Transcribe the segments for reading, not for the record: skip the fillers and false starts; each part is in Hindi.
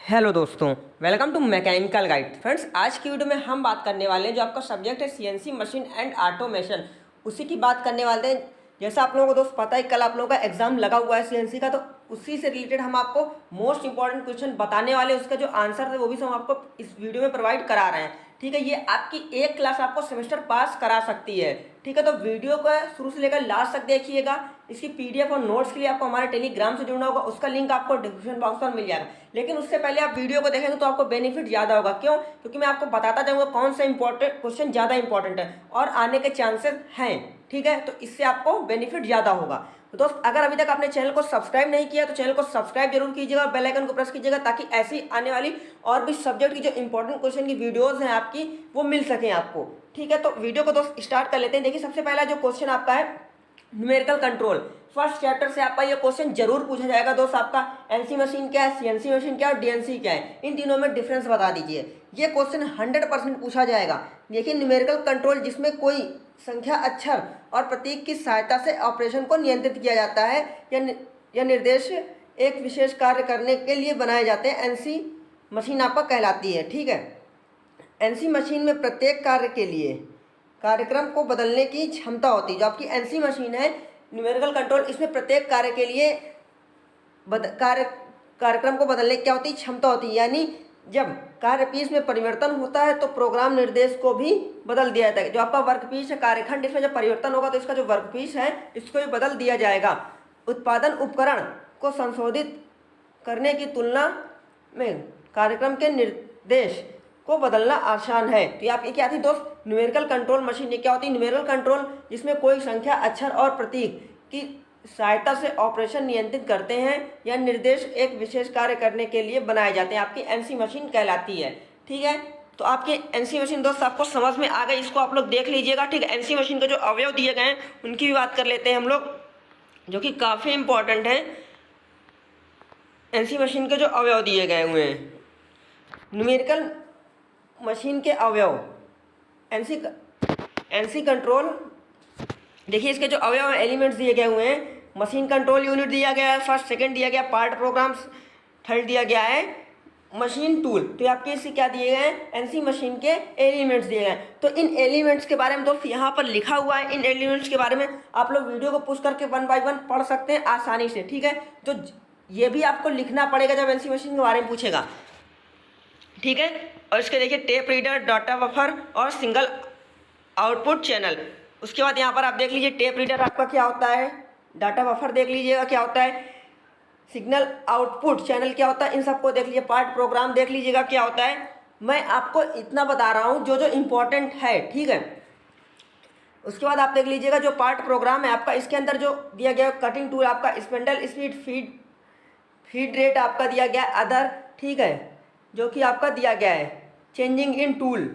हेलो दोस्तों, welcome to mechanical guide. Friends, आज की वीडियो में हम बात करने वाले हैं जो आपका सब्जेक्ट है सीएनसी मशीन एंड ऑटोमेशन, उसी की बात करने वाले हैं। जैसा आप लोगों को दोस्त पता है, कल आप लोगों का एग्जाम लगा हुआ है सीएनसी का, तो उसी से रिलेटेड हम आपको मोस्ट इंपॉर्टेंट क्वेश्चन बताने वाले हैं। उसका जो आंसर है वो भी हम आपको इस वीडियो में प्रोवाइड करा रहे हैं। ठीक है, ये आपकी एक क्लास आपको सेमेस्टर पास करा सकती है। ठीक है, तो वीडियो को शुरू से लेकर लास्ट तक देखिएगा। इसकी पीडीएफ और नोट्स के लिए आपको हमारे टेलीग्राम से जुड़ना होगा, उसका लिंक आपको डिस्क्रिप्शन बॉक्स में मिल जाएगा। लेकिन उससे पहले आप वीडियो को देखेंगे तो आपको बेनिफिट ज़्यादा होगा। क्यों? क्योंकि मैं आपको बताता जाऊँगा कौन सा इंपॉर्टेंट क्वेश्चन ज़्यादा इंपॉर्टेंट है और आने के चांसेस हैं। ठीक है, तो इससे आपको बेनिफिट ज़्यादा होगा। तो दोस्त, अगर अभी तक आपने चैनल को सब्सक्राइब नहीं किया तो चैनल को सब्सक्राइब जरूर कीजिएगा और बेल आइकन को प्रेस कीजिएगा, ताकि ऐसी आने वाली और भी सब्जेक्ट की जो इंपॉर्टेंट क्वेश्चन की वीडियोस हैं आपकी, वो मिल सकें आपको। ठीक है, तो वीडियो को दोस्त स्टार्ट कर लेते हैं। देखिए, सबसे पहला जो क्वेश्चन आपका है न्यूमेरिकल कंट्रोल। फर्स्ट चैप्टर से आपका ये क्वेश्चन जरूर पूछा जाएगा दोस्त। आपका एनसी मशीन क्या है, सीएनसी मशीन क्या है और डीएनसी क्या है, इन तीनों में डिफरेंस बता दीजिए। ये क्वेश्चन 100% पूछा जाएगा। देखिए, न्यूमेरिकल कंट्रोल जिसमें कोई संख्या, अक्षर और प्रतीक की सहायता से ऑपरेशन को नियंत्रित किया जाता है या निर्देश एक विशेष कार्य करने के लिए बनाए जाते हैं, एनसी मशीन आपका कहलाती है। ठीक है, एनसी मशीन में प्रत्येक कार्य के लिए कार्यक्रम को बदलने की क्षमता होती है। जो आपकी एनसी मशीन है न्यूमेरिकल कंट्रोल, इसमें प्रत्येक कार्य के लिए कार्यक्रम को बदलने की क्या होती है, क्षमता होती है। यानी जब कार्य पीस में परिवर्तन होता है तो प्रोग्राम निर्देश को भी बदल दिया जाता है। जो आपका वर्क पीस है, कार्यखंड, इसमें जब परिवर्तन होगा तो इसका जो वर्क पीस है इसको भी बदल दिया जाएगा। उत्पादन उपकरण को संशोधित करने की तुलना में कार्यक्रम के निर्देश को बदलना आसान है। तो ये आपकी क्या थी दोस्त, न्यूमेरिकल कंट्रोल मशीन। ये क्या होती है, न्यूमेरिकल कंट्रोल जिसमें कोई संख्या, अक्षर और प्रतीक की सहायता से ऑपरेशन नियंत्रित करते हैं या निर्देश एक विशेष कार्य करने के लिए बनाए जाते हैं, आपकी एनसी मशीन कहलाती है। ठीक है, तो आपकी एनसी मशीन दोस्त आपको समझ में आ गई, इसको आप लोग देख लीजिएगा। ठीक है, एनसी मशीन के जो अवयव दिए गए हैं उनकी भी बात कर लेते हैं हम लोग, जो कि काफ़ी इंपॉर्टेंट है। एनसी मशीन के जो अवयव दिए गए हुए हैं, न्यूमेरिकल मशीन के अवयव, एनसी कंट्रोल। देखिए, इसके जो अवयव एलिमेंट्स दिए गए हुए हैं, मशीन कंट्रोल यूनिट दिया गया है, फर्स्ट, सेकंड दिया गया, पार्ट प्रोग्राम्स थर्ड दिया गया है, मशीन टूल। तो आपके इससे क्या दिए गए हैं, एनसी मशीन के एलिमेंट्स दिए गए हैं। तो इन एलिमेंट्स के बारे में दोस्त यहाँ पर लिखा हुआ है। इन एलिमेंट्स के बारे में आप लोग वीडियो को पुश करके 1 बाय 1 पढ़ सकते हैं आसानी से। ठीक है, तो ये भी आपको लिखना पड़ेगा जब एनसी मशीन के बारे में पूछेगा। ठीक है, और इसके देखिए टेप रीडर, डाटा बफर और सिंगल आउटपुट चैनल। उसके बाद यहाँ पर आप देख लीजिए टेप रीडर आपका क्या होता है, डाटा बफर देख लीजिएगा क्या होता है, सिग्नल आउटपुट चैनल क्या होता है, इन सबको देख लीजिए। पार्ट प्रोग्राम देख लीजिएगा क्या होता है। मैं आपको इतना बता रहा हूँ जो जो इम्पोर्टेंट है। ठीक है, उसके बाद आप देख लीजिएगा जो पार्ट प्रोग्राम है आपका, इसके अंदर जो दिया गया कटिंग टूल आपका, स्पेंडल स्पीड, फीड रेट आपका दिया गया है, अदर। ठीक है, जो कि आपका दिया गया है चेंजिंग इन टूल।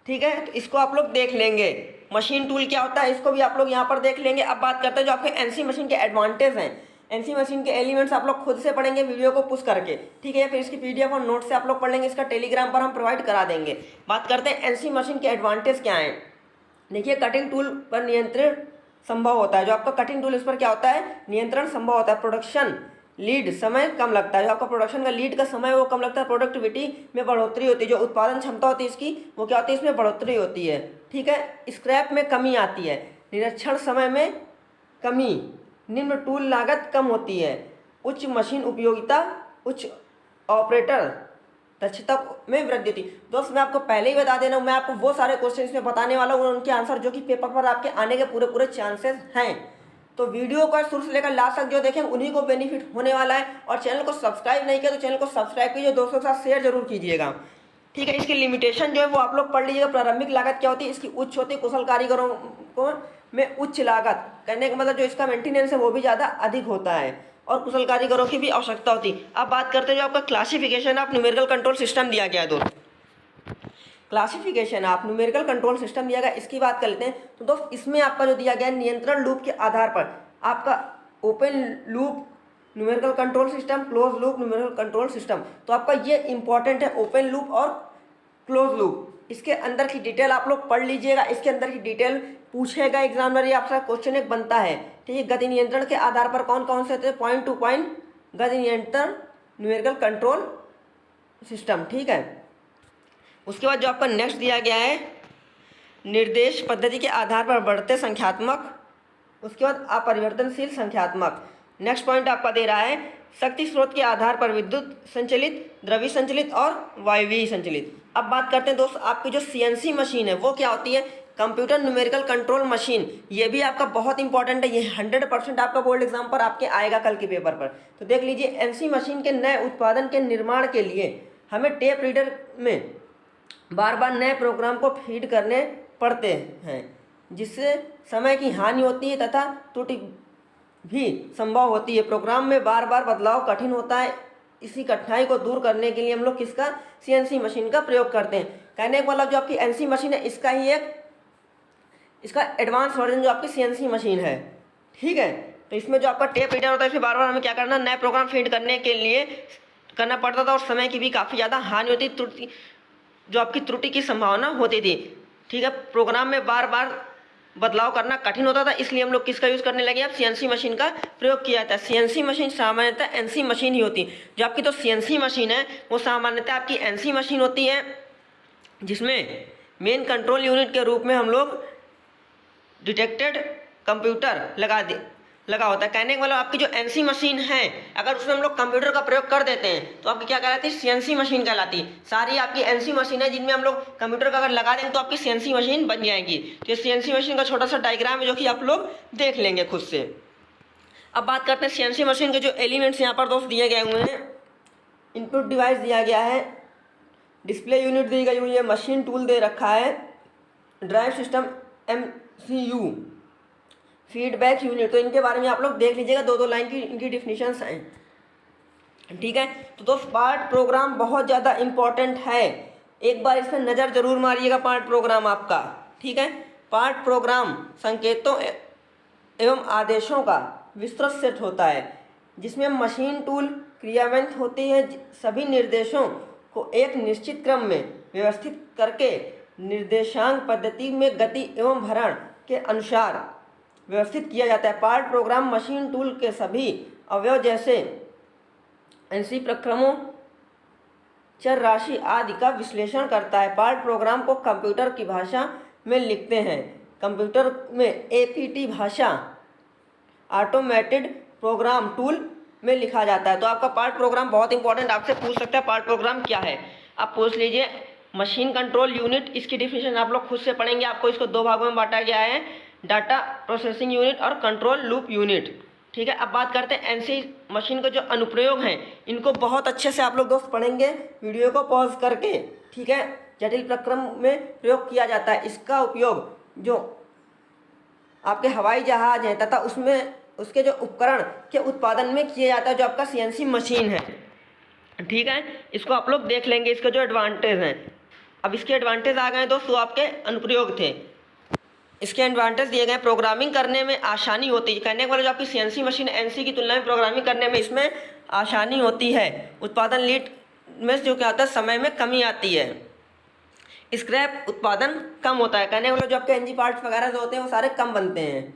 ठीक है, तो इसको आप लोग देख लेंगे। मशीन टूल क्या होता है इसको भी आप लोग यहाँ पर देख लेंगे। अब बात करते हैं जो आपके एनसी मशीन के एडवांटेज हैं। एनसी मशीन के एलिमेंट्स आप लोग खुद से पढ़ेंगे वीडियो को पुश करके। ठीक है, फिर इसकी पीडीएफ और नोट से आप लोग पढ़ लेंगे, इसका टेलीग्राम पर हम प्रोवाइड करा देंगे। बात करते हैं एनसी मशीन के एडवांटेज क्या हैं। देखिए, कटिंग टूल पर नियंत्रण संभव होता है। जो आपका कटिंग टूल, इस पर क्या होता है, नियंत्रण संभव होता है। प्रोडक्शन लीड समय कम लगता है। जो आपका प्रोडक्शन का लीड का समय वो कम लगता है। प्रोडक्टिविटी में बढ़ोतरी होती है। जो उत्पादन क्षमता होती है इसकी, वो क्या होती है, इसमें बढ़ोतरी होती है। ठीक है, स्क्रैप में कमी आती है। निरीक्षण समय में कमी, निम्न टूल लागत कम होती है, उच्च मशीन उपयोगिता, उच्च ऑपरेटर दक्षता में वृद्धि होती। दोस्त, मैं आपको पहले ही बता देना हूँ, मैं आपको वो सारे क्वेश्चन इसमें बताने वाला हूँ उनके आंसर जो कि पेपर पर आपके आने के पूरे चांसेस हैं। तो वीडियो को शुरू से लेकर लास्ट तक जो देखें उन्हीं को बेनिफिट होने वाला है। और चैनल को सब्सक्राइब नहीं किया तो चैनल को सब्सक्राइब कीजिए, दोस्तों के साथ शेयर जरूर कीजिएगा। ठीक है, इसकी लिमिटेशन जो है वो आप लोग पढ़ लीजिएगा। प्रारंभिक लागत क्या होती है इसकी, उच्च होती है। कुशल कारीगरों को में उच्च लागत कहने का मतलब जो इसका मेंटेनेंस है वो भी ज़्यादा अधिक होता है और कुशल कारीगरों की भी आवश्यकता होती है। अब बात करते हैं जो आपका classification of numerical control system दिया गया है दोस्त। क्लासिफिकेशन आप न्यूमेरिकल कंट्रोल सिस्टम दिया गया, इसकी बात कर लेते हैं। तो दोस्त, इसमें आपका जो दिया गया है नियंत्रण लूप के आधार पर आपका open loop numerical control system, close loop numerical control system. तो आपका ये इंपॉर्टेंट है, ओपन लूप और क्लोज लूप। इसके अंदर की डिटेल आप लोग पढ़ लीजिएगा। इसके अंदर की डिटेल पूछेगा एग्जामिनर, ये आपका क्वेश्चन एक बनता है। ठीक है, गति नियंत्रण के आधार पर कौन कौन से होते हैं, पॉइंट टू पॉइंट गति नियंत्रण न्यूमेरिकल कंट्रोल सिस्टम, ठीक है। उसके बाद जो आपका नेक्स्ट दिया गया है निर्देश पद्धति के आधार पर बढ़ते संख्यात्मक, उसके बाद अपरिवर्तनशील संख्यात्मक। नेक्स्ट पॉइंट आपका दे रहा है शक्ति स्रोत के आधार पर विद्युत संचलित, द्रव्य संचलित और वायवीय संचलित। अब बात करते हैं दोस्त आपकी जो सीएनसी मशीन है वो क्या होती है, कंप्यूटर न्यूमेरिकल कंट्रोल मशीन। ये भी आपका बहुत इंपॉर्टेंट है, ये 100% आपका बोर्ड एग्जाम पर आपके आएगा कल के पेपर पर। तो देख लीजिए एनसी मशीन के नए उत्पादन के निर्माण के लिए हमें टेप रीडर में बार बार नए प्रोग्राम को फीड करने पड़ते हैं, जिससे समय की हानि होती है तथा त्रुटि भी संभव होती है। प्रोग्राम में बार बार बदलाव कठिन होता है। इसी कठिनाई को दूर करने के लिए हम लोग किसका, सीएनसी मशीन का प्रयोग करते हैं। कहने का मतलब जो आपकी एनसी मशीन है इसका ही एक इसका एडवांस वर्जन जो आपकी सीएनसी मशीन है, ठीक है। तो इसमें जो आपका टेप रीडर होता है इसमें बार बार हमें क्या करना, नए प्रोग्राम फीड करने के लिए करना पड़ता था और समय की भी काफ़ी ज़्यादा हानि होती, त्रुटि जो आपकी त्रुटि की संभावना होती थी, ठीक है। प्रोग्राम में बार बार बदलाव करना कठिन होता था, इसलिए हम लोग किसका यूज़ करने लगे, अब सीएनसी मशीन का प्रयोग किया जाता है। सीएनसी मशीन सामान्यतः एनसी मशीन ही होती है। जो आपकी तो सीएनसी मशीन है वो सामान्यतः आपकी एनसी मशीन होती है, जिसमें मेन कंट्रोल यूनिट के रूप में हम लोग डिटेक्टेड कंप्यूटर लगा होता है। कहने का मतलब आपकी जो एनसी मशीन है अगर उसमें हम लोग कंप्यूटर का प्रयोग कर देते हैं तो आपकी क्या कहलाती है, सीएनसी मशीन कहलाती। सारी आपकी एनसी मशीन है जिनमें हम लोग कंप्यूटर का अगर लगा देंगे तो आपकी सीएनसी मशीन बन जाएगी। तो ये सीएनसी मशीन का छोटा सा डायग्राम है जो कि आप लोग देख लेंगे खुद से। अब बात करते हैं सीएनसी मशीन के जो एलिमेंट्स यहाँ पर दोस्त दिए गए हुए हैं। इनपुट डिवाइस दिया गया है, डिस्प्ले यूनिट दी गई हुई है, मशीन टूल दे रखा है, drive system MCU, feedback unit. तो इनके बारे में आप लोग देख लीजिएगा, दो लाइन की इनकी डिफिनीशंस हैं, ठीक है। तो दोस्त पार्ट प्रोग्राम बहुत ज़्यादा इंपॉर्टेंट है, एक बार इस पर नज़र जरूर मारिएगा पार्ट प्रोग्राम आपका, ठीक है। पार्ट प्रोग्राम संकेतों एवं आदेशों का विस्तृत सेट होता है जिसमें मशीन टूल क्रियान्वित होती है। सभी निर्देशों को एक निश्चित क्रम में व्यवस्थित करके निर्देशांक पद्धति में गति एवं भरण के अनुसार व्यवस्थित किया जाता है। पार्ट प्रोग्राम मशीन टूल के सभी अवयव जैसे एनसी प्रक्रमों, चर राशि आदि का विश्लेषण करता है। पार्ट प्रोग्राम को कंप्यूटर की भाषा में लिखते हैं। कंप्यूटर में APT भाषा, ऑटोमेटेड प्रोग्राम टूल में लिखा जाता है। तो आपका पार्ट प्रोग्राम बहुत इंपॉर्टेंट, आपसे पूछ सकता है पार्ट प्रोग्राम क्या है, आप पूछ लीजिए। मशीन कंट्रोल यूनिट, इसकी डिफिनेशन आप लोग खुद से पढ़ेंगे। आपको इसको दो भागों में बांटा गया है, डाटा प्रोसेसिंग यूनिट और कंट्रोल लूप यूनिट, ठीक है। अब बात करते हैं एनसी मशीन के जो अनुप्रयोग हैं, इनको बहुत अच्छे से आप लोग दोस्त पढ़ेंगे वीडियो को पॉज करके, ठीक है। जटिल प्रक्रम में प्रयोग किया जाता है। इसका उपयोग जो आपके हवाई जहाज हैं तथा उसमें उसके जो उपकरण के उत्पादन में किया जाता है, जो आपका सीएनसी मशीन है, ठीक है। इसको आप लोग देख लेंगे, इसके जो एडवांटेज हैं। अब इसके एडवांटेज आ गए दोस्तों, आपके अनुप्रयोग थे। इसके एडवांटेज दिए गए, प्रोग्रामिंग करने में आसानी होती है। कहने के बाद जो आपकी सीएनसी मशीन एनसी की तुलना में प्रोग्रामिंग करने में इसमें आसानी होती है। उत्पादन लीड में जो क्या होता है, समय में कमी आती है। स्क्रैप उत्पादन कम होता है। कहने वाले जो आपके एनजी पार्ट्स वगैरह जो होते हैं वो सारे कम बनते हैं,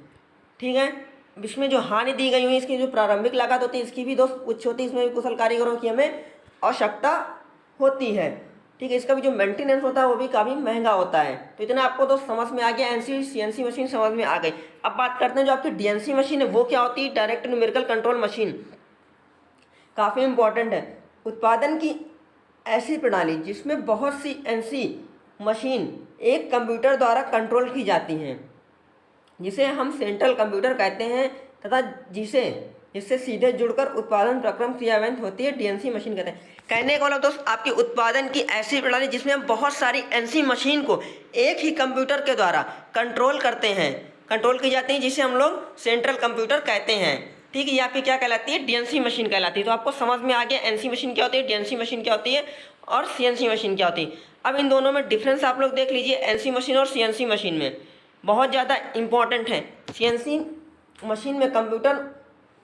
ठीक है। इसमें जो हानि दी गई हुई है, इसकी जो प्रारंभिक लागत होती है इसकी भी दोस्त कुछ होती है, इसमें भी कुशल कारीगरों की हमें आवश्यकता होती है, ठीक है। इसका भी जो मेंटेनेंस होता है वो भी काफ़ी महंगा होता है। तो इतना आपको दोस्त समझ में आ गया, एनसी सीएनसी मशीन समझ में आ गई। अब बात करते हैं जो आपकी डीएनसी मशीन है वो क्या होती है, डायरेक्ट न्यूमेरिकल कंट्रोल मशीन, काफ़ी इंपॉर्टेंट है। उत्पादन की ऐसी प्रणाली जिसमें बहुत सी एनसी मशीन एक कंप्यूटर द्वारा कंट्रोल की जाती हैं, जिसे हम सेंट्रल कंप्यूटर कहते हैं, तथा जिससे सीधे जुड़कर उत्पादन प्रक्रम क्रियान्वित होती है, डीएनसी मशीन कहते हैं। कहने का मतलब दोस्त आपकी उत्पादन की ऐसी प्रणाली जिसमें हम बहुत सारी एनसी मशीन को एक ही कंप्यूटर के द्वारा कंट्रोल की जाती है, जिसे हम लोग सेंट्रल कंप्यूटर कहते हैं, ठीक है। ये आपकी क्या कहलाती है, डीएनसी मशीन कहलाती है। तो आपको समझ में आ गया एनसी मशीन क्या होती है, डीएनसी मशीन क्या होती है और सीएनसी मशीन क्या होती है। अब इन दोनों में डिफरेंस आप लोग देख लीजिए, एनसी मशीन और सीएनसी मशीन में बहुत ज़्यादा इंपॉर्टेंट है। सीएनसी मशीन में कंप्यूटर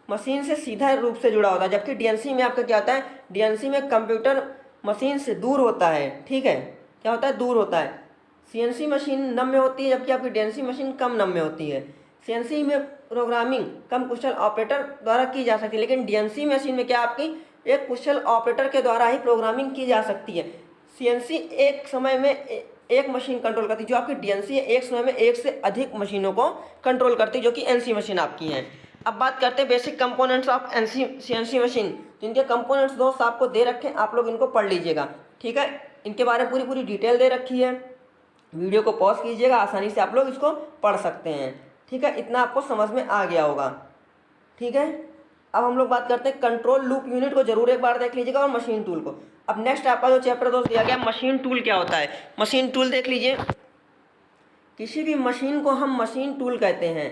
मशीन से सीधा रूप से जुड़ा होता है, जबकि डीएनसी में आपका क्या होता है, डीएनसी में कंप्यूटर मशीन से दूर होता है, ठीक है। क्या होता है, दूर होता है। सीएनसी मशीन नम्य होती है जबकि आपकी डीएनसी मशीन कम नम्य होती है। सीएनसी में प्रोग्रामिंग कम कुशल ऑपरेटर द्वारा की जा सकती है, लेकिन डीएनसी मशीन में क्या आपकी एक कुशल ऑपरेटर के द्वारा ही प्रोग्रामिंग की जा सकती है। सीएनसी एक समय में एक मशीन कंट्रोल करती है, जो आपकी डीएनसी है एक समय में एक से अधिक मशीनों को कंट्रोल करती है, जो कि एनसी मशीन आपकी है। अब बात करते हैं basic components of CNC machine. जिनके कंपोनेंट्स दोस्त आपको दे रखे हैं, आप लोग इनको पढ़ लीजिएगा, ठीक है। इनके बारे में पूरी डिटेल दे रखी है, वीडियो को पॉज कीजिएगा, आसानी से आप लोग इसको पढ़ सकते हैं, ठीक है। इतना आपको समझ में आ गया होगा, ठीक है। अब हम लोग बात करते हैं कंट्रोल लूप यूनिट को, जरूर एक बार देख लीजिएगा, और मशीन टूल को। अब नेक्स्ट आपका जो चैप्टर दोस्त दिया गया मशीन टूल क्या होता है। मशीन टूल देख लीजिए। किसी भी मशीन को हम मशीन टूल कहते हैं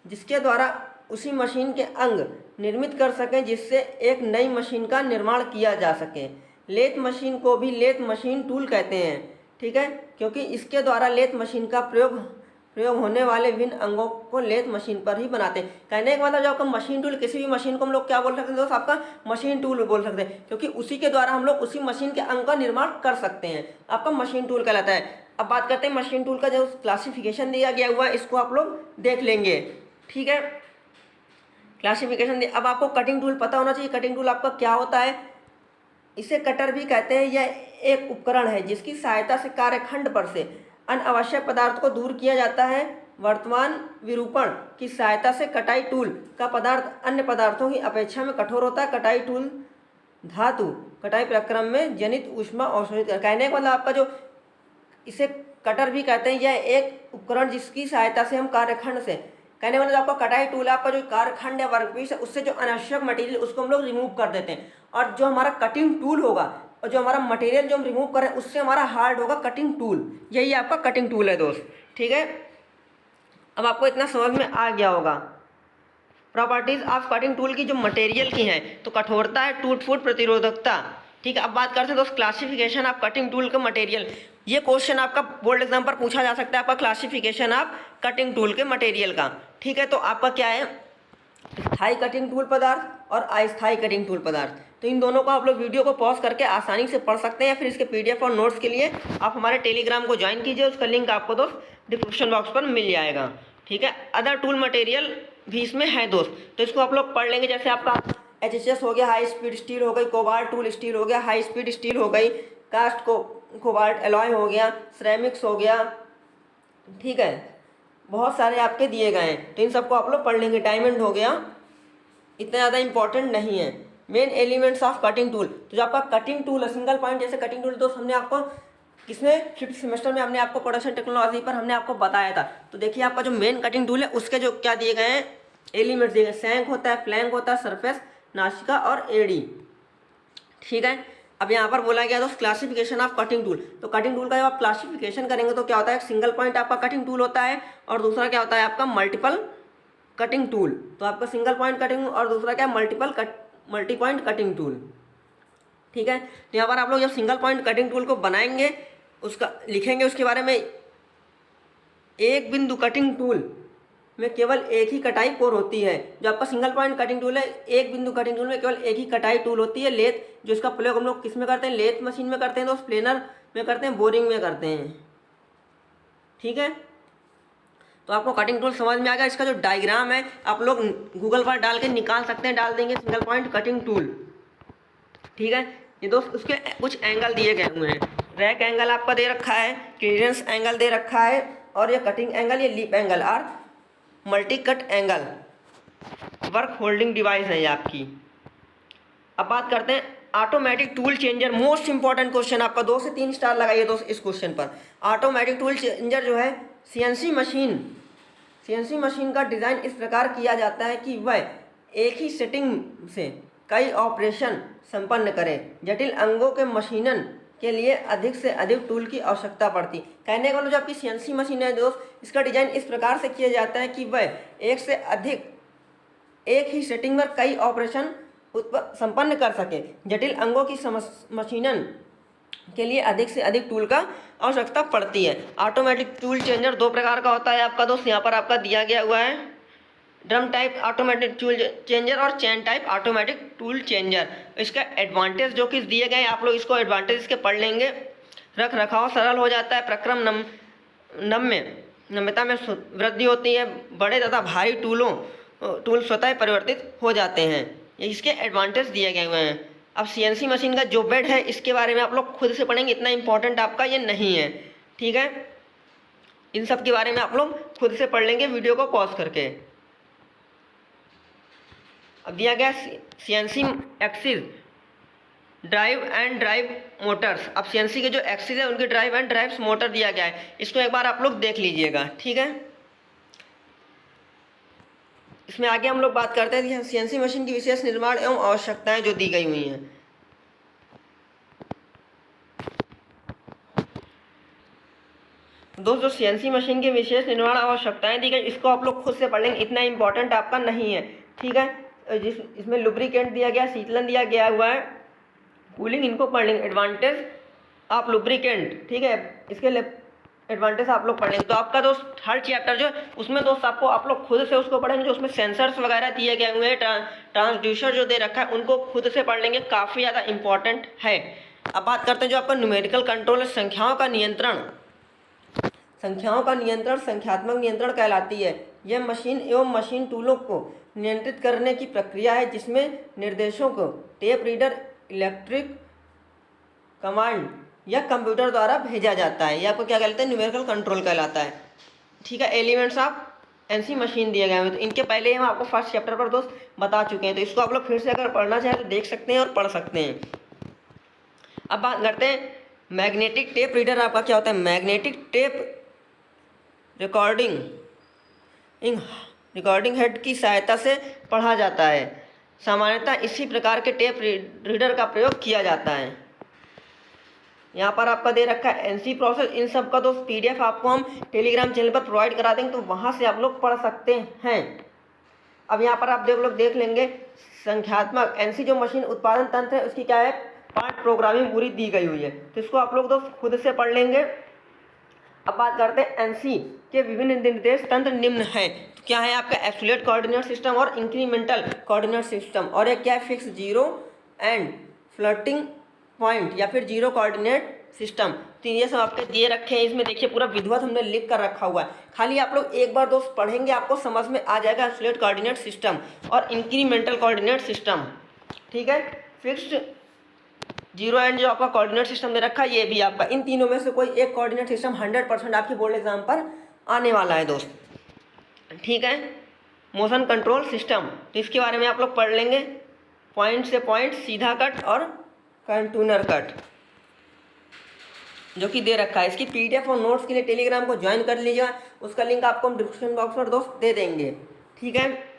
जिसके द्वारा उसी मशीन के अंग निर्मित कर सकें, जिससे एक नई मशीन का निर्माण किया जा सके। लेथ मशीन को भी लेथ मशीन टूल कहते हैं, ठीक है, क्योंकि इसके द्वारा लेथ मशीन का प्रयोग होने वाले विभिन्न अंगों को लेथ मशीन पर ही बनाते हैं। कहने का मतलब जो आपका मशीन टूल, किसी भी मशीन को हम लोग क्या बोल सकते हैं दोस्त, आपका मशीन टूल बोल सकते हैं, क्योंकि उसी के द्वारा हम लोग उसी मशीन के अंग का निर्माण कर सकते हैं, आपका मशीन टूल कहलाता है। अब बात करते हैं मशीन टूल का जो क्लासिफिकेशन दिया गया हुआ है, इसको आप लोग देख लेंगे, ठीक है। क्लासिफिकेशन अब आपको कटिंग टूल पता होना चाहिए। कटिंग टूल आपका क्या होता है, इसे कटर भी कहते हैं। यह एक उपकरण है जिसकी सहायता से कार्यखंड पर से अनावश्यक पदार्थ को दूर किया जाता है। वर्तमान विरूपण की सहायता से कटाई टूल का पदार्थ अन्य पदार्थों की अपेक्षा में कठोर होता है। कटाई टूल धातु कटाई प्रक्रम में जनित ऊष्मा अवशोषित कर। कहने का मतलब आपका जो इसे कटर भी कहते हैं, यह एक उपकरण जिसकी सहायता से हम कार्यखंड से, कहने वाला जो आपका कटाई टूल है, आपका जो कार्यखंड है, वर्कपीस है, उससे जो अनावश्यक मटेरियल उसको हम लोग रिमूव कर देते हैं। और जो हमारा कटिंग टूल होगा और जो हमारा मटेरियल जो हम रिमूव करें उससे हमारा हार्ड होगा कटिंग टूल। यही आपका कटिंग टूल है दोस्त, ठीक है। अब आपको इतना समझ में आ गया होगा। प्रॉपर्टीज ऑफ कटिंग टूल की जो मटेरियल की हैं, तो कठोरता है, टूट फूट, प्रतिरोधकता, ठीक है। अब बात करते हैं दोस्त क्लासिफिकेशन ऑफ कटिंग टूल का मटेरियल। ये क्वेश्चन आपका बोर्ड एग्जाम पर पूछा जा सकता है, आपका क्लासिफिकेशन ऑफ कटिंग टूल के मटेरियल का, ठीक है। तो आपका क्या है, स्थायी कटिंग टूल पदार्थ और अस्थायी कटिंग टूल पदार्थ। तो इन दोनों को आप लोग वीडियो को पॉज करके आसानी से पढ़ सकते हैं, या फिर इसके पीडीएफ और नोट्स के लिए आप हमारे टेलीग्राम को ज्वाइन कीजिए, उसका लिंक आपको दोस्त डिस्क्रिप्शन बॉक्स पर मिल जाएगा, ठीक है। अदर टूल मटेरियल भी इसमें है दोस्त, तो इसको आप लोग पढ़ लेंगे। जैसे आपका HHS हो गया, हाई स्पीड स्टील हो गई, कोबाल्ट टूल स्टील हो गया, हाई स्पीड स्टील हो गई, कास्ट कोबाल्ट एलॉय हो गया, सिरेमिक्स हो गया, ठीक है। बहुत सारे आपके दिए गए हैं, तो इन सबको आप लोग पढ़ लेंगे। डायमंड हो गया, इतना ज़्यादा इंपॉर्टेंट नहीं है। Main elements of cutting tool, तो जो आपका कटिंग टूल है, सिंगल पॉइंट जैसे कटिंग टूल, दोस्त हमने आपको किसमें 5th सेमेस्टर में हमने आपको प्रोडक्शन टेक्नोलॉजी पर हमने आपको बताया था। तो देखिए आपका जो मेन कटिंग टूल है उसके जो क्या दिए गए हैं, एलिमेंट्स दिए गए, सैंक होता है, फ्लैंक होता है, सरफेस, नासिका और एडी, ठीक है। अब यहाँ पर बोला गया दोस्त क्लासिफिकेशन ऑफ कटिंग टूल। तो कटिंग टूल का जब आप क्लासिफिकेशन करेंगे तो क्या होता है, सिंगल पॉइंट आपका कटिंग टूल होता है, और दूसरा क्या होता है आपका मल्टीपल कटिंग टूल। तो आपका सिंगल पॉइंट कटिंग और दूसरा क्या है मल्टी पॉइंट कटिंग टूल, ठीक है। तो यहाँ पर आप लोग जब सिंगल पॉइंट कटिंग टूल को बनाएंगे, उसका लिखेंगे उसके बारे में, एक बिंदु कटिंग टूल में केवल एक ही कटाई कोर होती है। जो आपका सिंगल पॉइंट कटिंग टूल है, एक बिंदु कटिंग टूल में केवल एक ही कटाई टूल होती है। लेथ, जो इसका प्रयोग हम लोग किस में करते हैं, लेथ मशीन में करते हैं, तो प्लेनर में करते हैं, बोरिंग में करते हैं, ठीक है। तो आपको कटिंग टूल समझ में आ गया। इसका जो डायग्राम है आप लोग गूगल पर डाल के निकाल सकते हैं, डाल देंगे सिंगल पॉइंट कटिंग टूल, ठीक है। ये दोस्त उसके कुछ एंगल दिए गए हुए हैं, रैक एंगल आपका दे रखा है, क्लियरेंस एंगल दे रखा है, और ये कटिंग एंगल, ये लीप एंगल और multi cut angle, work holding device है ये आपकी। अब बात करते हैं automatic tool changer, most important question आपका, 2 से 3 स्टार लगाइए दोस्त इस क्वेश्चन पर। ऑटोमेटिक टूल चेंजर जो है सीएनसी मशीन का डिज़ाइन इस प्रकार किया जाता है कि वह एक ही सेटिंग से कई ऑपरेशन संपन्न करे। जटिल अंगों के मशीनन के लिए अधिक से अधिक टूल की आवश्यकता पड़ती। कहने का मतलब जो आपकी सीएनसी मशीन है दोस्त, इसका डिज़ाइन इस प्रकार से किया जाता है कि वह एक से अधिक एक ही सेटिंग पर कई ऑपरेशन संपन्न कर सके। जटिल अंगों की मशीनन के लिए अधिक से अधिक टूल का आवश्यकता पड़ती है। ऑटोमेटिक टूल चेंजर 2 प्रकार का होता है आपका दोस्त, यहाँ पर आपका दिया गया हुआ है, drum type automatic tool changer और चैन टाइप ऑटोमेटिक टूल चेंजर। इसका एडवांटेज जो कि दिए गए आप लोग इसको एडवांटेज इसके पढ़ लेंगे। रख रखाव सरल हो जाता है, प्रक्रम नम्यता में वृद्धि होती है, बड़े तथा भारी टूल स्वतः परिवर्तित हो जाते हैं। इसके एडवांटेज दिए गए हुए हैं। अब सीएनसी मशीन का जो बेड है इसके बारे में आप लोग खुद से पढ़ेंगे, इतना इंपॉर्टेंट आपका ये नहीं है, ठीक है। इन सब के बारे में आप लोग खुद से पढ़ लेंगे वीडियो को पॉज करके। अब दिया गया CNC axis drive and drive Motors. अब सीएनसी के जो एक्सिस है उनके ड्राइव एंड ड्राइव्स मोटर दिया गया है, इसको एक बार आप लोग देख लीजिएगा, ठीक है। इसमें आगे हम लोग बात करते हैं कि सीएनसी मशीन की विशेष निर्माण एवं आवश्यकताएं जो दी गई हुई हैं। दोस्तों सीएनसी मशीन की विशेष निर्माण आवश्यकताएं दी गई, इसको आप लोग खुद से पढ़ लेंगे, इतना इंपॉर्टेंट आपका नहीं है, ठीक है। इसमें लुब्रिकेंट दिया गया, शीतलन दिया गया हुआ है, कूलिंग, इनको पढ़ लेंगे। एडवांटेज ऑफ लुब्रिकेंट, ठीक है, इसके एडवांटेज आप लोग पढ़ेंगे। तो आपका दोस्त हर चैप्टर जो उसमें दोस्त आपको आप लोग खुद से उसको पढ़ेंगे, जो उसमें सेंसर्स वगैरह दिए गए हुए हैं, ट्रांसड्यूसर जो दे रखा है उनको खुद से पढ़ लेंगे, काफ़ी ज़्यादा इंपॉर्टेंट है। अब बात करते हैं जो आपका न्यूमेरिकल कंट्रोल है, संख्याओं का नियंत्रण। संख्याओं का नियंत्रण संख्यात्मक नियंत्रण कहलाती है। यह मशीन एवं मशीन टूलों को नियंत्रित करने की प्रक्रिया है जिसमें निर्देशों को टेप रीडर, इलेक्ट्रिक कमांड या कंप्यूटर द्वारा भेजा जाता है। यह आपको क्या कहलाता है? न्यूमेरिकल कंट्रोल कहलाता है, ठीक है। एलिमेंट्स ऑफ एनसी मशीन दिए गए हैं, तो इनके पहले हम आपको फर्स्ट चैप्टर पर दोस्त बता चुके हैं, तो इसको आप लोग फिर से अगर पढ़ना चाहें तो देख सकते हैं और पढ़ सकते हैं। अब बात करते हैं मैग्नेटिक टेप रीडर आपका क्या होता है। मैग्नेटिक टेप रिकॉर्डिंग हेड की सहायता से पढ़ा जाता है। सामान्यतः इसी प्रकार के टेप रीडर का प्रयोग किया जाता है। यहाँ पर आपका दे रखा है एनसी प्रोसेस, इन सब का दोस्त पीडीएफ आपको हम टेलीग्राम चैनल पर प्रोवाइड करा देंगे, तो वहाँ से आप लोग पढ़ सकते हैं। अब यहाँ पर आप देख लेंगे संख्यात्मक एनसी जो मशीन उत्पादन तंत्र है उसकी क्या है, पार्ट प्रोग्रामिंग पूरी दी गई हुई है, तो इसको आप लोग दोस्त खुद से पढ़ लेंगे। अब बात करते हैं एनसी के विभिन्न निर्देश तंत्र निम्न हैं, तो क्या है आपका एब्सोल्यूट कोऑर्डिनेट सिस्टम और इंक्रीमेंटल कोऑर्डिनेट सिस्टम, और एक क्या है fix zero and floating point या फिर जीरो कोऑर्डिनेट सिस्टम। तो ये सब आपके दिए रखे हैं, इसमें देखिए पूरा विधिवत हमने लिख कर रखा हुआ है, खाली आप लोग एक बार दोस्त पढ़ेंगे आपको समझ में आ जाएगा एब्सोल्यूट कोऑर्डिनेट सिस्टम और इंक्रीमेंटल कोऑर्डिनेट सिस्टम, ठीक है। फिक्स्ड जीरो एंड जो आपका कोऑर्डिनेट सिस्टम दे रखा है ये भी आपका, इन तीनों में से कोई एक कोऑर्डिनेट सिस्टम 100% आपके बोर्ड एग्जाम पर आने वाला है दोस्त, ठीक है। मोशन कंट्रोल सिस्टम, तो इसके बारे में आप लोग पढ़ लेंगे, पॉइंट से पॉइंट, सीधा कट और कंटूनर कट जो कि दे रखा है। इसकी पीडीएफ और नोट्स के लिए टेलीग्राम को ज्वाइन कर लीजिएगा, उसका लिंक आपको हम डिस्क्रिप्शन बॉक्स पर दोस्त दे देंगे, ठीक है।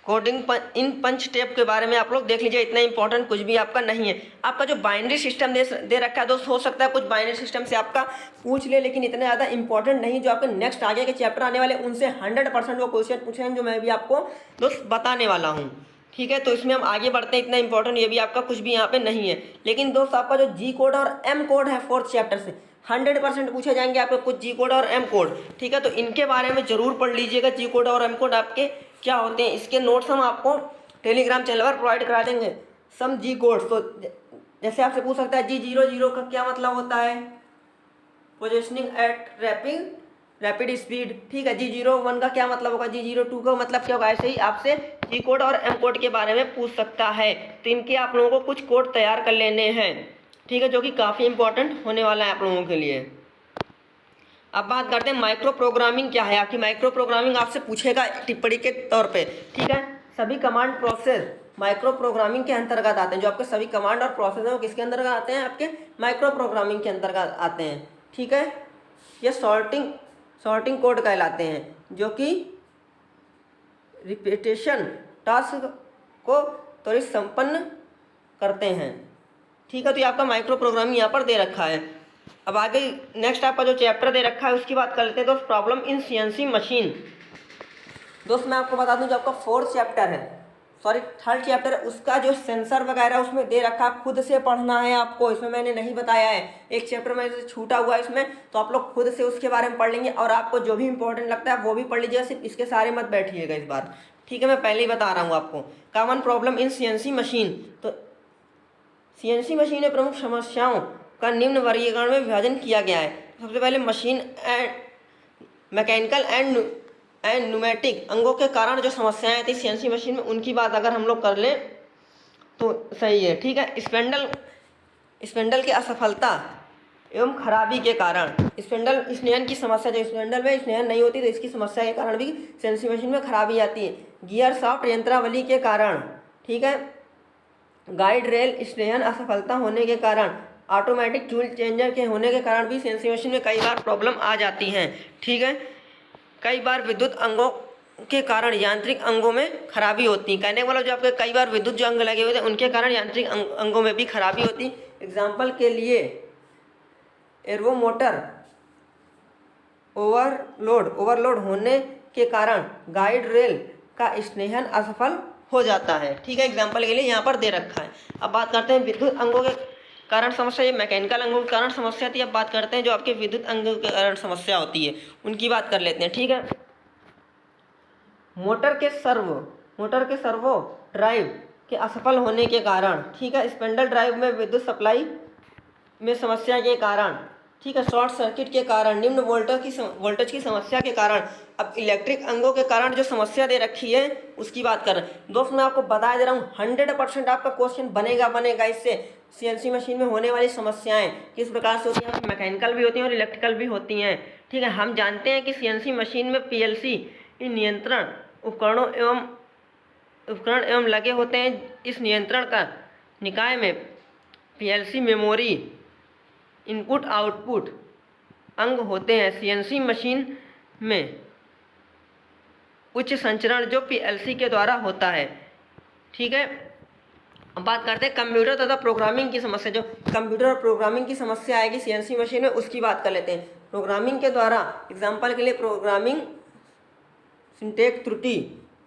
कोडिंग इन पंच टेप के बारे में आप लोग देख लीजिए, इतना इंपॉर्टेंट कुछ भी आपका नहीं है। आपका जो बाइनरी सिस्टम दे रखा है दोस्त, हो सकता है कुछ बाइनरी सिस्टम से आपका पूछ ले, लेकिन इतना ज़्यादा इंपॉर्टेंट नहीं। जो आपके नेक्स्ट आगे के चैप्टर आने वाले उनसे 100% वो क्वेश्चन पूछे हैं जो मैं भी आपको दोस्त बताने वाला हूँ, ठीक है। तो इसमें हम आगे बढ़ते हैं, इतना इंपॉर्टेंट ये भी आपका कुछ भी यहाँ पे नहीं है। लेकिन दोस्त आपका जो जी कोड और एम कोड है फोर्थ चैप्टर से 100% पूछे जाएंगे आपको कुछ जी कोड और एम कोड, ठीक है। तो इनके बारे में जरूर पढ़ लीजिएगा, जी कोड और एम कोड आपके क्या होते हैं। इसके नोट्स हम आपको टेलीग्राम चैनल पर प्रोवाइड करा देंगे। सम जी कोड्स, तो जैसे आपसे पूछ सकता है G00 का क्या मतलब होता है, पोजिशनिंग एट रैपिड स्पीड, ठीक है। G01 का क्या मतलब होगा, G02 का मतलब क्या होगा। ऐसे ही आपसे जी कोड और एम कोड के बारे में पूछ सकता है, तो इनके आप लोगों को कुछ कोड तैयार कर लेने हैं, ठीक है, जो कि काफ़ी इंपॉर्टेंट होने वाला है आप लोगों के लिए। अब बात करते हैं माइक्रो प्रोग्रामिंग क्या है। आपकी माइक्रो प्रोग्रामिंग आपसे पूछेगा टिप्पणी के तौर पे, ठीक है। सभी कमांड प्रोसेस माइक्रो प्रोग्रामिंग के अंतर्गत आते हैं। जो आपके सभी कमांड और प्रोसेस हैं वो किसके अंतर्गत आते हैं, आपके माइक्रो प्रोग्रामिंग के अंतर्गत आते हैं, ठीक है। ये सॉर्टिंग कोड कहलाते हैं, जो कि रिपीटेशन टास्क को त्वरित संपन्न करते हैं, ठीक है। तो ये आपका माइक्रो प्रोग्रामिंग यहाँ पर दे रखा है। अब आगे नेक्स्ट आपका जो चैप्टर दे रखा है उसकी बात कर लेते हैं दोस्त, प्रॉब्लम इन सीएनसी मशीन। दोस्त मैं आपको बता दूं जो आपका फोर्थ चैप्टर है, सॉरी थर्ड चैप्टर है, उसका जो सेंसर वगैरह उसमें दे रखा खुद से पढ़ना है आपको, इसमें मैंने नहीं बताया है। एक चैप्टर में से छूटा हुआ है इसमें, तो आप लोग खुद से उसके बारे में पढ़ लेंगे और आपको जो भी इंपॉर्टेंट लगता है वो भी पढ़ लीजिएगा, सिर्फ इसके सारे मत बैठिएगा इस बार, ठीक है। मैं पहले ही बता रहा हूँ आपको। Common problem in CNC machine, तो सीएनसी मशीन में प्रमुख समस्याओं का निम्न वर्गीकरण में विभाजन किया गया है। सबसे पहले machine and mechanical and pneumatic अंगों के कारण जो समस्याएं आती सीएनसी मशीन में, उनकी बात अगर हम लोग कर लें तो सही है। ठीक है, स्पिंडल की असफलता एवं खराबी के कारण, स्पिंडल स्नेहन की समस्या, जो स्पिंडल में स्नेहन नहीं होती तो इसकी समस्या के कारण भी सीएनसी मशीन में खराबी आती है। गियर शाफ्ट यंत्रावली के कारण, ठीक है, गाइड रेल स्नेहन असफलता होने के कारण, ऑटोमेटिक टूल चेंजर के होने के कारण भी सीएनसी मशीन में कई बार प्रॉब्लम आ जाती हैं। ठीक है, कई बार विद्युत अंगों के कारण यांत्रिक अंगों में खराबी होती है। कहने वाला जो आपके कई बार विद्युत जो अंग लगे हुए थे उनके कारण यांत्रिक अंगों में भी खराबी होती। एग्जाम्पल के लिए एर्वो मोटर ओवरलोड होने के कारण गाइड रेल का स्नेहन असफल हो जाता है। ठीक है, एग्जाम्पल के लिए यहाँ पर दे रखा है। अब बात करते हैं विद्युत अंगों के कारण समस्या, ये मैकेनिकल अंगों के कारण समस्या थी। अब बात करते हैं जो आपके विद्युत अंगों के कारण समस्या होती है उनकी बात कर लेते हैं। ठीक है, मोटर के सर्वो ड्राइव के असफल होने के कारण, ठीक है, स्पिंडल ड्राइव में विद्युत सप्लाई में समस्या के कारण, ठीक है, शॉर्ट सर्किट के कारण, निम्न वोल्टेज की समस्या के कारण। अब इलेक्ट्रिक अंगों के कारण जो समस्या दे रखी है उसकी बात कर रहे हैं। दोस्त मैं आपको बता दे रहा हूँ 100% आपका क्वेश्चन बनेगा इससे। सीएनसी मशीन में होने वाली समस्याएं किस प्रकार से होती हैं, मैकेनिकल भी होती हैं और इलेक्ट्रिकल भी होती हैं। ठीक है, हम जानते हैं कि सीएनसी मशीन में पीएलसी नियंत्रण उपकरण एवं लगे होते हैं। इस नियंत्रण का निकाय में पीएलसी मेमोरी, इनपुट आउटपुट अंग होते हैं। सीएनसी मशीन में उच्च संचरण जो पीएलसी के द्वारा होता है। ठीक है, अब बात करते हैं कंप्यूटर तथा प्रोग्रामिंग की समस्या। जो कंप्यूटर और प्रोग्रामिंग की समस्या आएगी सीएनसी मशीन में उसकी बात कर लेते हैं। प्रोग्रामिंग के द्वारा, एग्जाम्पल के लिए प्रोग्रामिंग सिंटैक्स त्रुटि,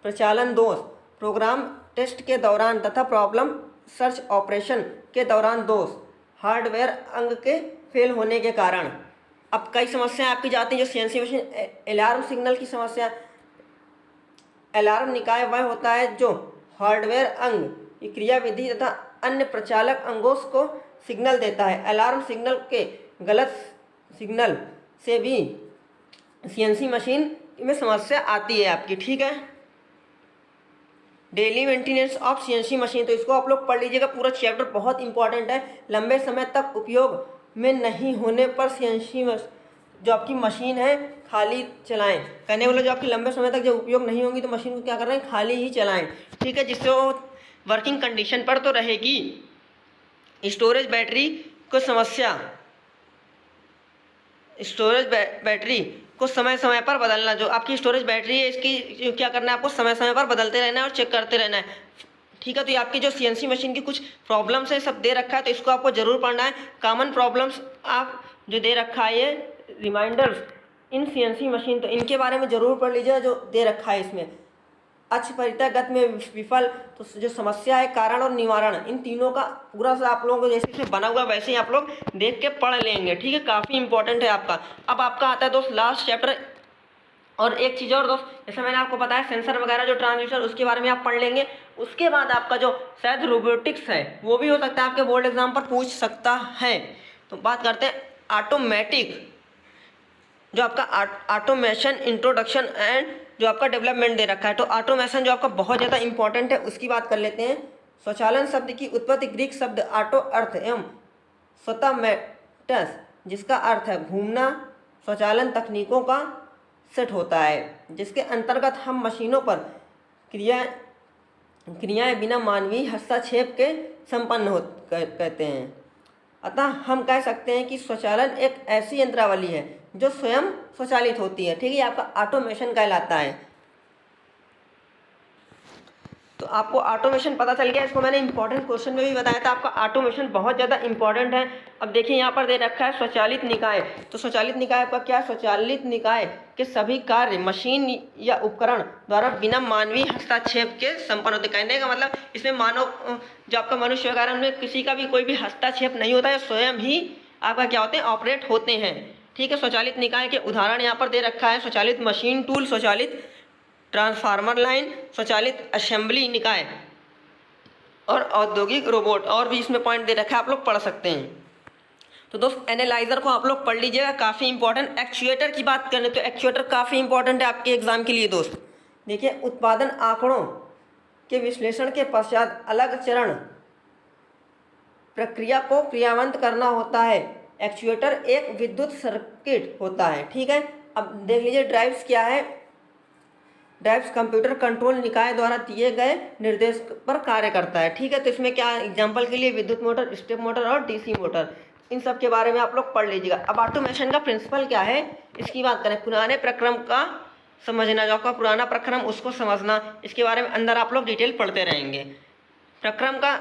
प्रचालन दोष, प्रोग्राम टेस्ट के दौरान तथा प्रॉब्लम सर्च ऑपरेशन के दौरान दोष, हार्डवेयर अंग के फेल होने के कारण। अब कई समस्याएं आपकी जाती हैं जो सीएनसी मशीन, अलार्म सिग्नल की समस्या। अलार्म निकाय वह होता है जो हार्डवेयर अंग की क्रियाविधि तथा अन्य प्रचालक अंगों को सिग्नल देता है। अलार्म सिग्नल के गलत सिग्नल से भी सीएनसी मशीन में समस्या आती है आपकी। ठीक है, daily maintenance of CNC machine, तो इसको आप लोग पढ़ लीजिएगा, पूरा चैप्टर बहुत इंपॉर्टेंट है। लंबे समय तक उपयोग में नहीं होने पर सीएनसी जो आपकी मशीन है खाली चलाएं। कहने वाला जो आपकी लंबे समय तक जब उपयोग नहीं होंगी तो मशीन को क्या कर रहे हैं, खाली ही चलाएं। ठीक है, जिससे वो वर्किंग कंडीशन पर तो रहेगी। स्टोरेज बैटरी को समस्या, स्टोरेज बैटरी को समय समय पर बदलना। जो आपकी स्टोरेज बैटरी है इसकी क्या करना है, आपको समय समय पर बदलते रहना है और चेक करते रहना है। ठीक है, तो ये आपकी जो सीएनसी मशीन की कुछ प्रॉब्लम्स है सब दे रखा है, तो इसको आपको जरूर पढ़ना है। कॉमन प्रॉब्लम्स आप जो दे रखा है ये रिमाइंडर्स इन सीएनसी मशीन, तो इनके बारे में जरूर पढ़ लीजिए जो दे रखा है इसमें। अच्छ परितः गत में विफल, तो जो समस्या है, कारण और निवारण, इन तीनों का पूरा सा आप लोगों को जैसे बना हुआ वैसे ही आप लोग देख के पढ़ लेंगे। ठीक है, काफ़ी इंपॉर्टेंट है आपका। अब आपका आता है दोस्त लास्ट चैप्टर। और एक चीज़ और दोस्त, जैसे मैंने आपको बताया सेंसर वगैरह जो ट्रांसड्यूसर, उसके बारे में आप पढ़ लेंगे। उसके बाद आपका जो शायद रोबोटिक्स है वो भी हो सकता है आपके बोर्ड एग्जाम पर पूछ सकता है। तो बात करते हैं ऑटोमेटिक, जो आपका ऑटोमेशन इंट्रोडक्शन एंड जो आपका डेवलपमेंट दे रखा है। तो ऑटोमेशन जो आपका बहुत ज़्यादा इंपॉर्टेंट है उसकी बात कर लेते हैं। स्वचालन शब्द की उत्पत्ति ग्रीक शब्द ऑटो अर्थ एवं स्वतमेटस, जिसका अर्थ है घूमना, स्वचालन तकनीकों का सेट होता है जिसके अंतर्गत हम मशीनों पर क्रियाएं बिना मानवीय हस्तक्षेप के संपन्न कहते हैं। अतः हम कह सकते हैं कि स्वचालन एक ऐसी यंत्रावली है जो स्वयं स्वचालित होती है। ठीक है, आपका ऑटोमेशन कहलाता है। तो आपको ऑटोमेशन पता चल गया, इसको मैंने इंपॉर्टेंट क्वेश्चन में भी बताया था, आपका ऑटोमेशन बहुत ज़्यादा इंपॉर्टेंट है। अब देखिए यहाँ पर दे रखा है स्वचालित निकाय। तो स्वचालित निकाय आपका क्या है, स्वचालित निकाय के सभी कार्य मशीन या उपकरण द्वारा बिना मानवीय हस्तक्षेप के संपन्न होते। कहने का मतलब इसमें मानव जो आपका मनुष्य वगैरह उनमें किसी का भी कोई भी हस्तक्षेप नहीं होता है, स्वयं ही आपका क्या होते हैं, ऑपरेट होते हैं। ठीक है, स्वचालित निकाय के उदाहरण यहाँ पर दे रखा है, स्वचालित मशीन टूल, स्वचालित ट्रांसफार्मर लाइन, स्वचालित असेंबली निकाय और औद्योगिक रोबोट। और भी इसमें पॉइंट दे रखा है, आप लोग पढ़ सकते हैं। तो दोस्त एनालाइजर को आप लोग पढ़ लीजिएगा, काफ़ी इंपॉर्टेंट। एक्चुएटर की बात करें तो एक्चुएटर काफ़ी इंपॉर्टेंट है आपके एग्जाम के लिए दोस्त। देखिए, उत्पादन आंकड़ों के विश्लेषण के पश्चात अलग चरण प्रक्रिया को क्रियान्वित करना होता है। एक्चुएटर एक विद्युत सर्किट होता है, ठीक है। अब देख लीजिए ड्राइव्स क्या है। ड्राइव्स कंप्यूटर कंट्रोल निकाय द्वारा दिए गए निर्देश पर कार्य करता है, ठीक है। तो इसमें क्या एग्जांपल के लिए विद्युत मोटर, स्टेप मोटर और डीसी मोटर, इन सब के बारे में आप लोग पढ़ लीजिएगा। अब ऑटोमेशन का प्रिंसिपल क्या है इसकी बात करें। पुराने प्रक्रम का समझना, जो आपका पुराना प्रक्रम उसको समझना, इसके बारे में अंदर आप लोग डिटेल पढ़ते रहेंगे। प्रक्रम का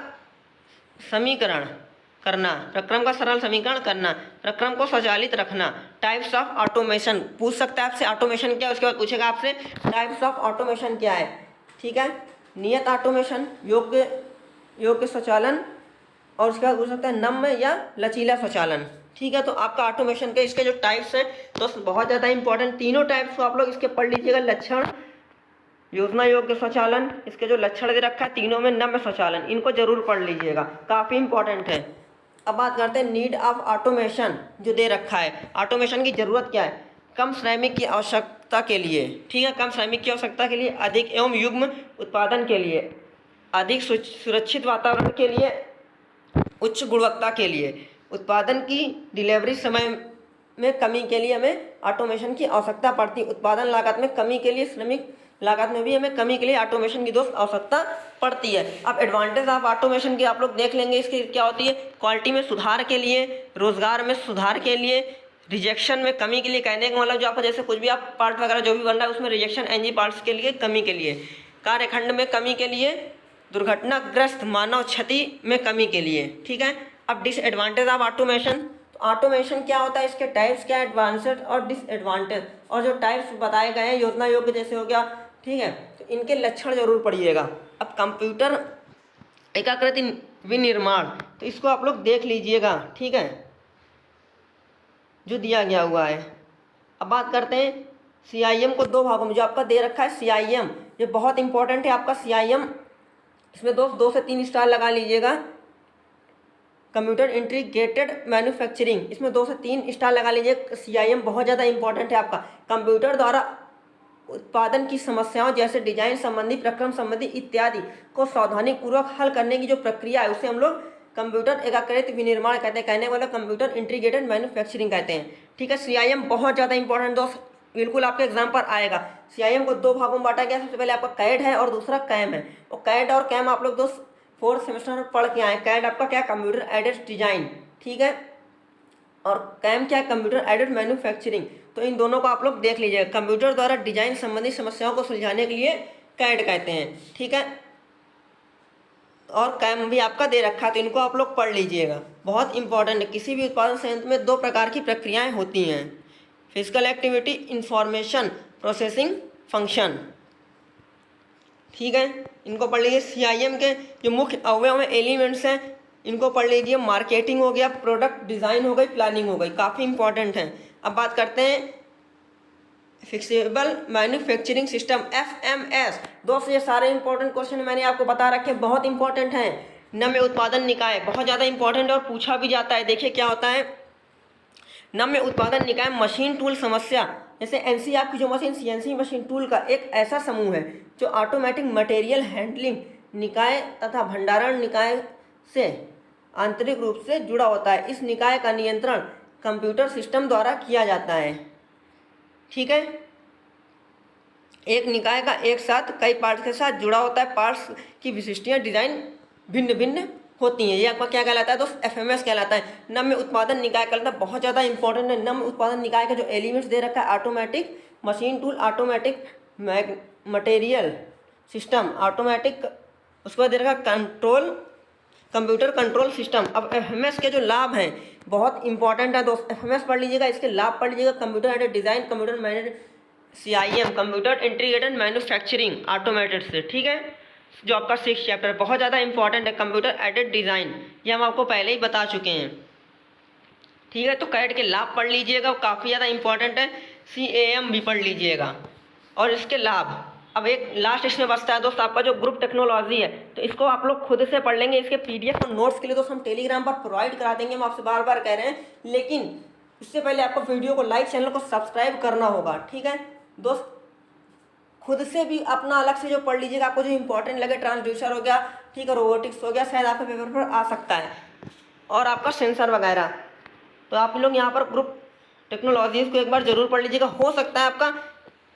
समीकरण करना, प्रक्रम का सरल समीकरण करना, प्रक्रम को स्वचालित रखना। टाइप्स ऑफ ऑटोमेशन पूछ सकता है आपसे, ऑटोमेशन क्या है, उसके बाद पूछेगा आपसे टाइप्स ऑफ ऑटोमेशन क्या है, ठीक है। नियत ऑटोमेशन, योग्य स्वचालन, और उसके बाद पूछ सकता है नम्य या लचीला स्वचालन, ठीक है। तो आपका ऑटोमेशन के इसके जो टाइप्स हैं दोस्त बहुत ज़्यादा इंपॉर्टेंट, तीनों टाइप्स को आप लोग इसके पढ़ लीजिएगा। लक्षण, योजना योग्य स्वचालन, इसके जो लक्षण दे रखा है तीनों में नम्य स्वचालन, इनको जरूर पढ़ लीजिएगा, काफ़ी इंपॉर्टेंट है। अब बात करते हैं नीड ऑफ ऑटोमेशन, जो दे रखा है। ऑटोमेशन की ज़रूरत क्या है। कम श्रमिक की आवश्यकता के लिए, ठीक है, कम श्रमिक की आवश्यकता के लिए, अधिक एवं युग्म उत्पादन के लिए, अधिक सुरक्षित वातावरण के लिए, उच्च गुणवत्ता के लिए, उत्पादन की डिलीवरी समय में कमी के लिए हमें ऑटोमेशन की आवश्यकता पड़ती है। उत्पादन लागत में कमी के लिए, श्रमिक लागत में भी हमें कमी के लिए ऑटोमेशन की दोस्त आवश्यकता पड़ती है। अब एडवांटेज ऑफ ऑटोमेशन की आप लोग देख लेंगे, इसकी क्या होती है। क्वालिटी में सुधार के लिए, रोजगार में सुधार के लिए, रिजेक्शन में कमी के लिए, कहने का मतलब जो आपका जैसे कुछ भी आप पार्ट वगैरह जो भी बन रहा है उसमें रिजेक्शन एनजी पार्ट्स के लिए कमी के लिए, कार्यखंड में कमी के लिए, दुर्घटनाग्रस्त मानव क्षति में कमी के लिए, ठीक है। अब डिसएडवांटेज ऑफ ऑटोमेशन, तो ऑटोमेशन क्या होता है, इसके टाइप्स क्या, एडवांटेज और डिसएडवांटेज, और जो टाइप्स बताए गए हैं योजना योग्य जैसे हो गया, ठीक है। तो इनके लक्षण जरूर पढ़िएगा। अब कंप्यूटर एकाकृति विनिर्माण, तो इसको आप लोग देख लीजिएगा, ठीक है, जो दिया गया हुआ है। अब बात करते हैं CIM को दो भागों में, जो आपका दे रखा है CIM, ये बहुत इंपॉर्टेंट है आपका CIM, इसमें दोस्त 2 से 3 स्टार लगा लीजिएगा। कंप्यूटर इंटीग्रेटेड मैन्युफैक्चरिंग, इसमें 2 से 3 स्टार लगा लीजिए। CIM बहुत ज़्यादा इंपॉर्टेंट है आपका। कंप्यूटर द्वारा उत्पादन की समस्याओं जैसे डिजाइन संबंधी, प्रक्रम संबंधी इत्यादि को सावधानीपूर्वक हल करने की जो प्रक्रिया है उसे हम लोग कंप्यूटर एकीकृत विनिर्माण कहते हैं, कहने वाला कंप्यूटर इंटीग्रेटेड मैन्युफैक्चरिंग कहते हैं, ठीक है। CIM बहुत ज़्यादा इंपॉर्टेंट दोस्त, बिल्कुल आपके एग्जाम पर आएगा। CIM को 2 भागों में बांटा गया, सबसे पहले आपका कैड है और दूसरा कैम है। और कैड और कैम आप लोग दोस्त 4th सेमेस्टर में पढ़ के आए। कैड आपका क्या, कंप्यूटर एडेड डिजाइन, ठीक है, और कैम क्या है, कंप्यूटर एडेड मैन्युफैक्चरिंग। तो इन दोनों को आप लोग देख लीजिएगा। कंप्यूटर द्वारा डिजाइन संबंधी समस्याओं को सुलझाने के लिए कैड कहते हैं, ठीक है, और कैम भी आपका दे रखा है, तो इनको आप लोग पढ़ लीजिएगा, बहुत इंपॉर्टेंट है। किसी भी उत्पादन संयंत्र में 2 प्रकार की प्रक्रियाएं होती हैं, physical activity, information processing function, ठीक है, इनको पढ़ लीजिए। CIM के जो मुख्य अवयव में एलिमेंट्स हैं इनको पढ़ लीजिए। मार्केटिंग हो गया, प्रोडक्ट डिज़ाइन हो गई, प्लानिंग हो गई, काफ़ी इंपॉर्टेंट है। अब बात करते हैं फिक्सेबल मैन्युफैक्चरिंग सिस्टम, FMS। दोस्त ये सारे इंपॉर्टेंट क्वेश्चन मैंने आपको बता रखे, बहुत इंपॉर्टेंट हैं। नम्य उत्पादन निकाय बहुत ज़्यादा इंपॉर्टेंट है और पूछा भी जाता है। देखिए क्या होता है नम्य उत्पादन निकाय, मशीन टूल समस्या, जैसे NCR की जो मशीन CNC मशीन टूल का एक ऐसा समूह है जो ऑटोमेटिक मटेरियल हैंडलिंग निकाय तथा भंडारण निकाय से आंतरिक रूप से जुड़ा होता है। इस निकाय का नियंत्रण कंप्यूटर सिस्टम द्वारा किया जाता है, ठीक है। एक निकाय का एक साथ कई पार्ट्स के साथ जुड़ा होता है। पार्ट्स की विशिष्टियाँ डिजाइन भिन्न भिन्न होती हैं। ये आपका क्या कहलाता है दोस्त, FMS कहलाता है। नम्य उत्पादन निकाय कहलाता है, बहुत ज़्यादा इंपॉर्टेंट है। नम्य उत्पादन निकाय का जो एलिमेंट्स दे रखा है, automatic machine tool, automatic material system, automatic, उसके बाद दे रखा कंट्रोल, कंप्यूटर कंट्रोल सिस्टम। अब FMS के जो लाभ हैं बहुत इंपॉर्टेंट है दोस्त, FMS पढ़ लीजिएगा, इसके लाभ पढ़ लीजिएगा। Computer aided design, computer manage, CIM computer integrated manufacturing automated से, ठीक है, जो आपका 6th चैप्टर बहुत ज़्यादा इंपॉर्टेंट है। कंप्यूटर एडेड डिज़ाइन ये हम आपको पहले ही बता चुके हैं, ठीक है। तो कैड के लाभ पढ़ लीजिएगा, काफ़ी ज़्यादा इंपॉर्टेंट है। CAM भी पढ़ लीजिएगा और इसके लाभ। अब एक लास्ट इसमें बचता है दोस्त आपका जो ग्रुप टेक्नोलॉजी है, तो इसको आप लोग खुद से पढ़ लेंगे। इसके पीडीएफ और नोट्स के लिए दोस्त हम टेलीग्राम पर प्रोवाइड करा देंगे, हम आपसे बार बार कह रहे हैं, लेकिन इससे पहले आपको वीडियो को लाइक, चैनल को सब्सक्राइब करना होगा, ठीक है दोस्त। खुद से भी अपना अलग से जो पढ़ लीजिएगा, आपको जो इंपॉर्टेंट लगे, ट्रांसड्यूसर हो गया, ठीक है, रोबोटिक्स हो गया, शायद आपके पेपर पर आ सकता है, और आपका सेंसर वगैरह। तो आप लोग यहाँ पर ग्रुप टेक्नोलॉजीज़ को एक बार जरूर पढ़ लीजिएगा, हो सकता है आपका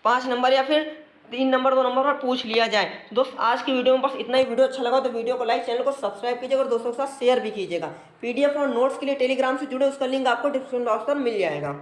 5 नंबर या फिर 3 नंबर 2 नंबर पर पूछ लिया जाए। दोस्त आज की वीडियो में बस इतना ही। वीडियो अच्छा लगा तो वीडियो को लाइक, चैनल को सब्सक्राइब कीजिएगा और दोस्तों के साथ शेयर भी कीजिएगा। पीडीएफ और नोट्स के लिए टेलीग्राम से जुड़े, उसका लिंक आपको डिस्क्रिप्शन बॉक्स पर मिल जाएगा।